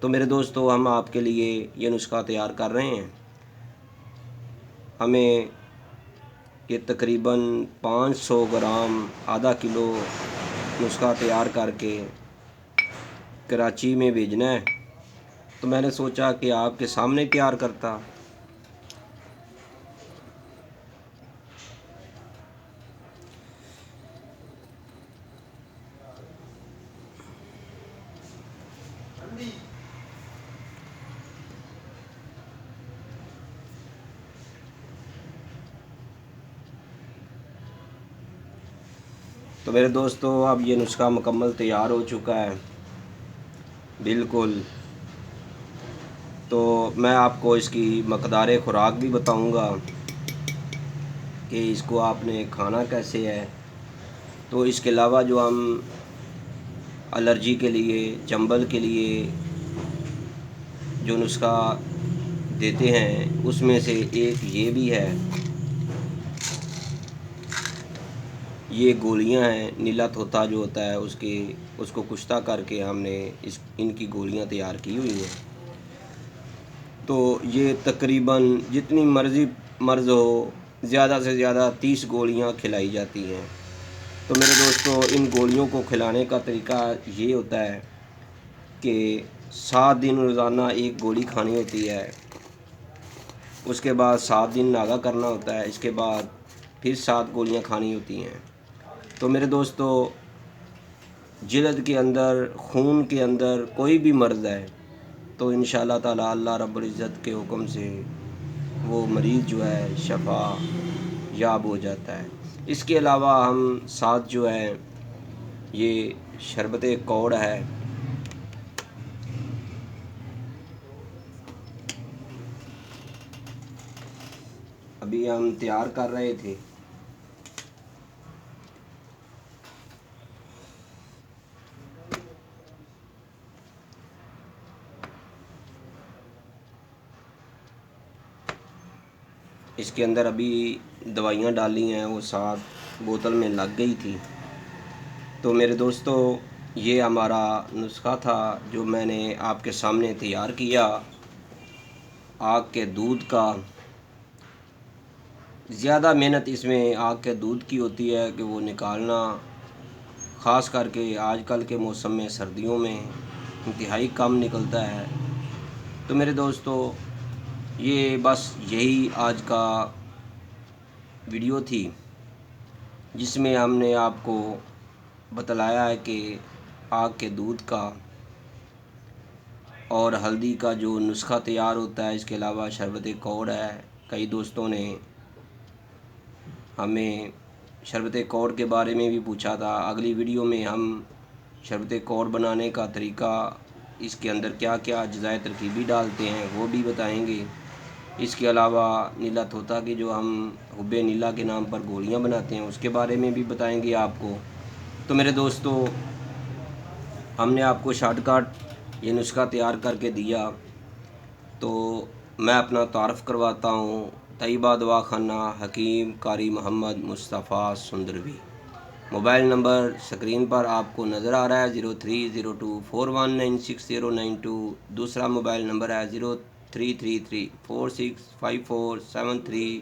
تو میرے دوستو ہم آپ کے لیے یہ نسخہ تیار کر رہے ہیں۔ ہمیں یہ تقریباً 500 گرام آدھا کلو نسخہ تیار کر کے کراچی میں بھیجنا ہے۔ تو میں نے سوچا کہ آپ کے سامنے تیار کرتا۔ تو میرے دوستو اب یہ نسخہ مکمل تیار ہو چکا ہے بالکل۔ تو میں آپ کو اس کی مقدار خوراک بھی بتاؤں گا کہ اس کو آپ نے کھانا کیسے ہے۔ تو اس کے علاوہ جو ہم الرجی کے لیے، چنبل کے لیے جو نسخہ دیتے ہیں اس میں سے ایک یہ بھی ہے۔ یہ گولیاں ہیں، نیلا طوطا جو ہوتا ہے اس کو کشتہ کر کے ہم نے ان کی گولیاں تیار کی ہوئی ہیں۔ تو یہ تقریباً جتنی مرضی مرض ہو زیادہ سے زیادہ 30 گولیاں کھلائی جاتی ہیں۔ تو میرے دوستو ان گولیوں کو کھلانے کا طریقہ یہ ہوتا ہے کہ 7 دن روزانہ ایک گولی کھانی ہوتی ہے، اس کے بعد 7 دن ناغہ کرنا ہوتا ہے، اس کے بعد پھر 7 گولیاں کھانی ہوتی ہیں۔ تو میرے دوستو جلد کے اندر، خون کے اندر کوئی بھی مرض ہے تو انشاءاللہ تعالی اللہ رب العزت کے حکم سے وہ مریض جو ہے شفا یاب ہو جاتا ہے۔ اس کے علاوہ ہم ساتھ جو ہے یہ شربت کوڑ ہے، ابھی ہم تیار کر رہے تھے۔ اس کے اندر ابھی دوائیاں ڈالی ہیں، وہ 7 بوتل میں لگ گئی تھی۔ تو میرے دوستو یہ ہمارا نسخہ تھا جو میں نے آپ کے سامنے تیار کیا۔ آگ کے دودھ کا زیادہ محنت اس میں آگ کے دودھ کی ہوتی ہے کہ وہ نکالنا، خاص کر کے آج کل کے موسم میں سردیوں میں انتہائی کم نکلتا ہے۔ تو میرے دوستو یہ بس یہی آج کا ویڈیو تھی جس میں ہم نے آپ کو بتلایا ہے کہ آگ کے دودھ کا اور ہلدی کا جو نسخہ تیار ہوتا ہے، اس کے علاوہ شربت کوڑ ہے۔ کئی دوستوں نے ہمیں شربت کوڑ کے بارے میں بھی پوچھا تھا۔ اگلی ویڈیو میں ہم شربت کوڑ بنانے کا طریقہ، اس کے اندر کیا کیا اجزائے ترکیبی ڈالتے ہیں وہ بھی بتائیں گے۔ اس کے علاوہ نیلا طوطا کی جو ہم حب نیلا کے نام پر گولیاں بناتے ہیں اس کے بارے میں بھی بتائیں گے آپ کو۔ تو میرے دوستو ہم نے آپ کو شارٹ کٹ یہ نسخہ تیار کر کے دیا۔ تو میں اپنا تعارف کرواتا ہوں، طیبہ دوا خانہ حکیم قاری محمد مصطفیٰ سندروی۔ موبائل نمبر سکرین پر آپ کو نظر آ رہا ہے 030241969092۔ دوسرا موبائل نمبر ہے 0333465473۔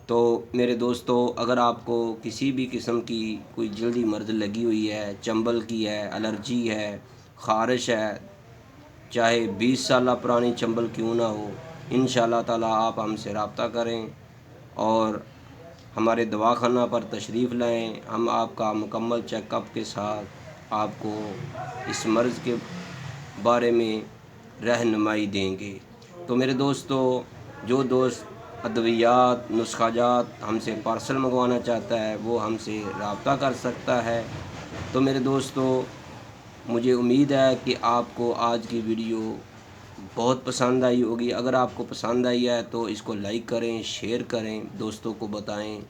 تو میرے دوستو اگر آپ کو کسی بھی قسم کی کوئی جلدی مرض لگی ہوئی ہے، چنبل کی ہے، الرجی ہے، خارش ہے، چاہے 20 سالہ پرانی چنبل کیوں نہ ہو، انشاءاللہ تعالی آپ ہم سے رابطہ کریں اور ہمارے دواخانہ پر تشریف لائیں۔ ہم آپ کا مکمل چیک اپ کے ساتھ آپ کو اس مرض کے بارے میں رہنمائی دیں گے۔ تو میرے دوستو جو دوست ادویات، نسخہ جات ہم سے پارسل منگوانا چاہتا ہے وہ ہم سے رابطہ کر سکتا ہے۔ تو میرے دوستو مجھے امید ہے کہ آپ کو آج کی ویڈیو بہت پسند آئی ہوگی۔ اگر آپ کو پسند آئی ہے تو اس کو لائک کریں، شیئر کریں، دوستوں کو بتائیں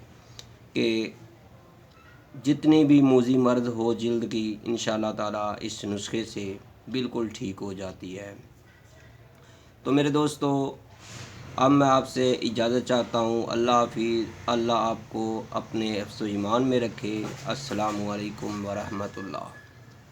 کہ جتنی بھی موذی مرض ہو جلد کی انشاءاللہ تعالی اس نسخے سے بالکل ٹھیک ہو جاتی ہے۔ تو میرے دوستو اب میں آپ سے اجازت چاہتا ہوں۔ اللہ حافظ۔ اللہ آپ کو اپنے حفظ و ایمان میں رکھے۔ السلام علیکم ورحمۃ اللہ۔